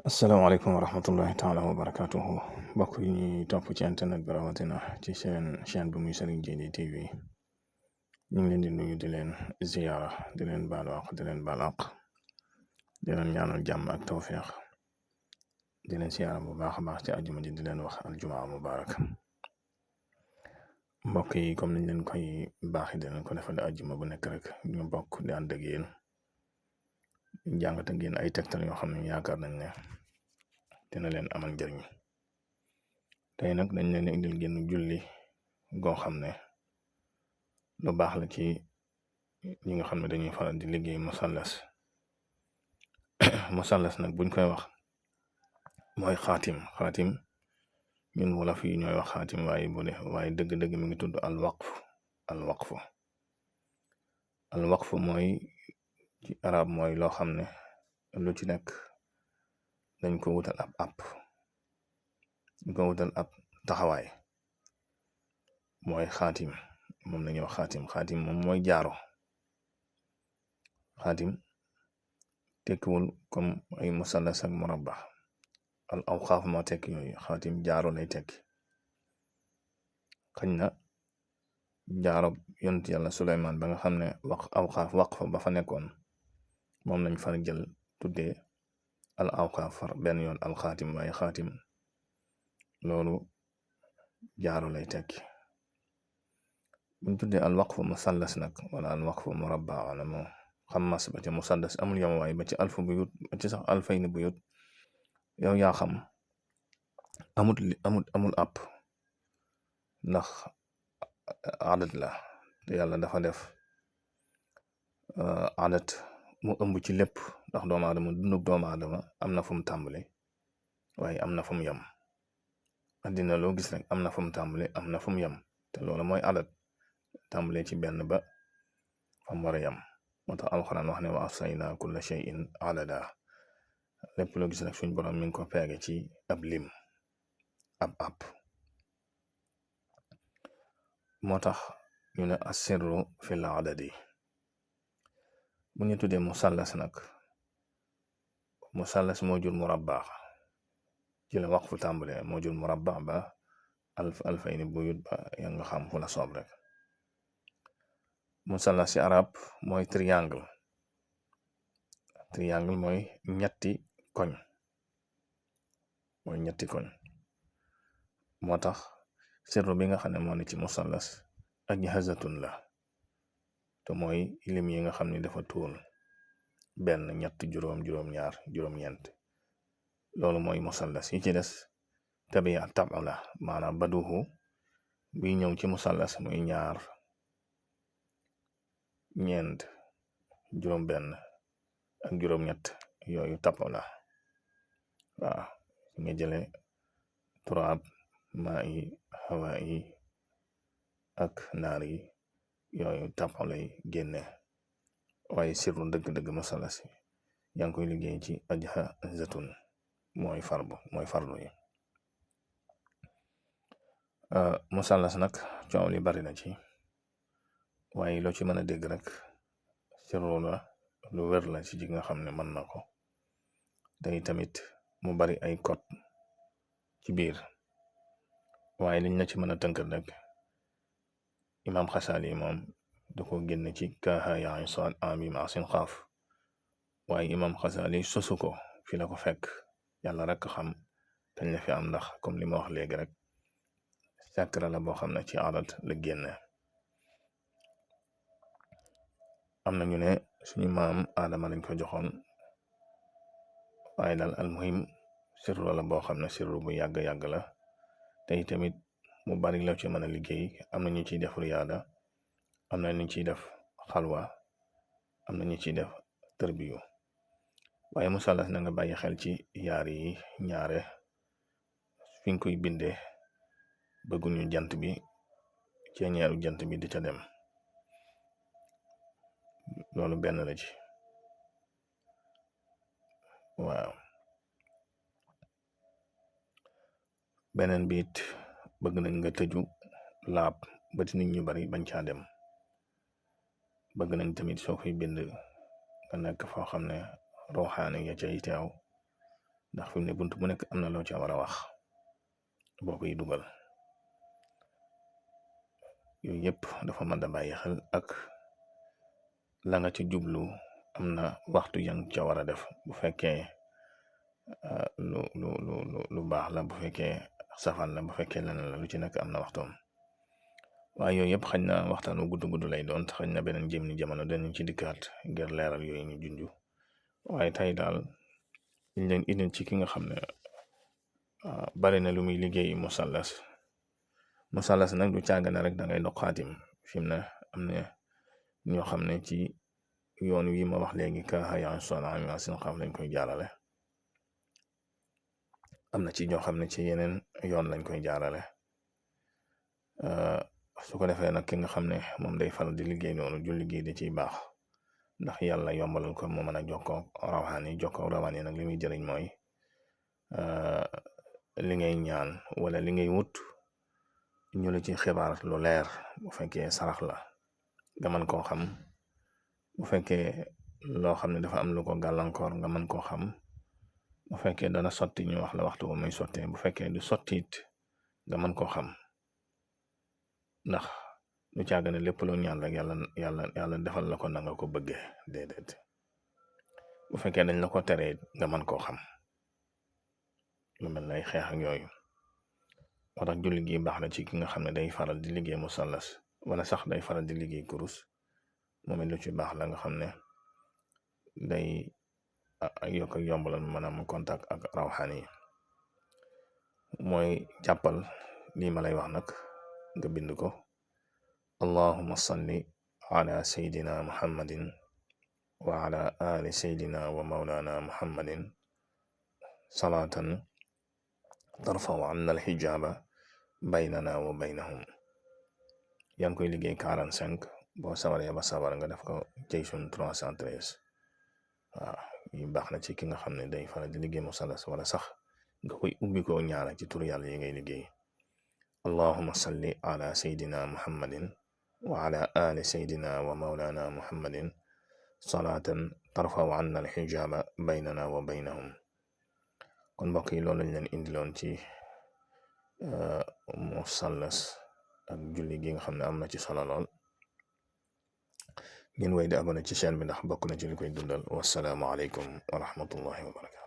asalaamaaleykum wa rahmatullahi taala wa barakatuhu mbokk yi ñuy topp ci internet bi rawatina ci seen chaîne bi muy Serigne Djily TV ñu ngi leen di nuyu di leen ziyaara di leen baalu àq di leen baal àq di leen ñaanal jàmm ak tawféex di leen ziyaara bu baax a baax ci àjjuma ji di leen wax aljumaa mubarak mbokk yi comme niñ leen koy baaxee di leen ko defal àjjuma bu nekk rek ñu bokk di ànd ak yéen jàngat ak yéen ay tegtal yoo xam ne yaakaar nañ ne dina leen amal njëriñ tey nag dañ leen indil génn julli goo xam ne lu baax la ci ñi nga xam ne dañuy faral di liggéey musallas musallas nag buñ koy wax mooy xaatim ñun wolof yi ñooy wax xaatim waaye dëgg-dëgg mi ngi tudd al waqf mooy ci arab mooy loo xam ne lu ci nekk dañ ko wutal ab taxawaay mooy xaatim moom la ñuy wax xaatim moom mooy jaaro xaatim tekkiwul comme ay musallas ak murabba al awqaaf moo tekki yooyu xaatim jaaro lay tekki xañ na jaaro yonent yàlla Suleymaan ba nga xam ne waqf ba fa nekkoon moom lañ far jël tuddee al awqaaf far benn yoon al xaatim waaye xaatim loolu jaaro lay tekki buñ tuddee al waqfu musallas nag wala al waqfu murabba wala moo xam mas ba ci musallas amul yam waaye ba ci alfu buyut ba ci sax alfayni buyut yow yaa xam amul app ndax adat la te yàlla dafa def adat mu ëmb ci lépp ndax doomu aadama dundub doomu aadama am na fu mu tàmbale waaye am na fu mu yem addina loo gis rek am na fu mu tàmbale am na fu mu yem te loolu mooy adat tàmbale ci benn ba fam war a yem moo tax alxuraan wax ne wa afsayna kulla shay'in adada lépp loo gis rek suñ borom mi ngi ko peege ci ab lim ab app moo tax ñu ne assirru fil adadi bu ñu tuddee musallas nag musallas moo jur murabba ci la waqfu tàmbale moo jur murabba ba alfayni buyut ba ya nga xam fu la soob rek musallas ci arab mooy triangle mooy ñetti koñ moo tax sirru bi nga xam ne moo ne ci musallas ajhazatun la te mooy lim yi nga xam ne dafa tuul benn ñett juróom juróom-ñaar juróom-ñeent loolu mooy musallas yi ci des tabiya tabu la maanaam baduhu bi ñëw ci musallas muy ñaar ñeent juróom benn ak juróom-ñett yooyu tabu la waaw nga jële turaab maa yi hawa yi ak naar yi yooyu tabu lay génne waaye sirru dëgg-dëgg musallas yaa ngi koy liggéey ci ajhazatun mooy fardu yi musallas nag coow li bari na ci waaye loo ci mën a dégg rek sirru la lu wér la ci ji nga xam ne mën na ko day tamit mu bari ay code ci biir waaye liñ la ci mën a tënkal rek imam Xasaali moom da ko génn ci kaaha yaa saad amim asin xaaf waaye imam Xasaali sosu ko fi la ko fekk yàlla rek xam dañ la fi am ndax comme li ma wax léegi rek sàkkara la boo xam ne ci adat la génne am na ñu ne suñu maam aadama lañ ko joxoon waaye daal almuhim sirru la boo xam ne sirru bu yàgg la te tamit mu bari la ci mën a liggéey am na ñu ciy def riyaada am na ñu ciy def xalwa am na ñu ciy def tërbiyu waaye musallas na nga bàyyi xel ci yaar yi ñaare fi nga koy bindee bëgguñu jant bi ceeñeeru jant bi di ca dem loolu benn la ci waaw beneen biit bëgg nañ nga tëju laab ba ci nit ñu bari bañ caa dem bëgg nañ tamit soo koy bind nga nekk foo xam ne roxaane ya cay teew ndax fi mu ne bunt bu nekk am na loo ca war a wax boo koy dugal. yooyu yëpp dafa mën a bàyyi xel ak la nga ci jublu am na waxtu yang ca war a def bu fekkee lu baax la, bu fekkee safaan la, bu fekkee leneen la, lu ci nekk am na waxtoom. waaye yooyu yëpp xañ na waxtaanu gudd lay doon xañ na beneen jëm ni jamono danañ ci dikkaat ngir leeral yooyu ñu junju. waaye tey daal liñ leen indil ci ki nga xam ne bari na lu muy liggéey musallas nag du càggane rek da ngay dox xaatim. fi mu ne am na ñoo xam ne ci yoon wi ma wax léegi ka xayan sola sin xam lañ koy jaarale, am na ci ñoo xam ne ci yeneen yoon lañ koy jaarale. su ko defee nag ki nga xam ne moom day faral di liggéey noonu ju liggéey da ciy baax ndax yàlla yombalal ko mu mën a jokkoo rawaan yi nag li muy jëriñ mooy li ngay ñaan wala li ngay wut ñu la ci xibaar lu leer. bu fekkee sarax la nga mën koo xam, bu fekkee loo xam ne dafa am lu ko gàllankoor nga mën koo xam, bu fekkee dana sotti ñu wax la waxtu ba muy sottee, bu fekkee du sottiit nga mën koo xam. ndax lu càggane lépp loo ñaan rek yàlla defal la ko na nga ko bëggee, déedéet. bu fekkee dañ la ko teree nga mën koo xam, lu mel nay xeex ak yooyu. moo tax julli gi baax na ci ki nga xam ne day faral di liggéey musallas wala sax day faral di liggéey kurus. moom it lu ci baax la nga xam ne day yokk ak yombalal maanaam contact ak rawxaan yi. mooy jàppal lii ma lay wax nag nga bind ko: allahumma salli ala sayyidina muhammadin wa ala ali sayyidina wa maulana muhammadin salatan tarfa'u anna al-hijaba baynana wa baynahum. yaa ngi koy liggéey 45 boo sawaree ba sawar nga def ko jaysun 313. waaw yi baax na ci ki nga xam ne day faral di liggéey musallas wala sax nga koy ubbi ko ñaara ci tur yàlla yi ngay liggéey: allahumma salli ala sayyidina muhammadin wa ala ali sayyidina wa maulana muhammadin salatan tarfa'u anna al-hijaba baynana wa baynahum. kon mbokk yi loolu lañ leen indiloon ci musallas ak julli gi nga xam ne am na ci solo lool. ngeen way di abonné ci chaîne bi ndax bokk na ci li koy dundal. wassalaamu aleykum wa rahmatullahi wa barakatu.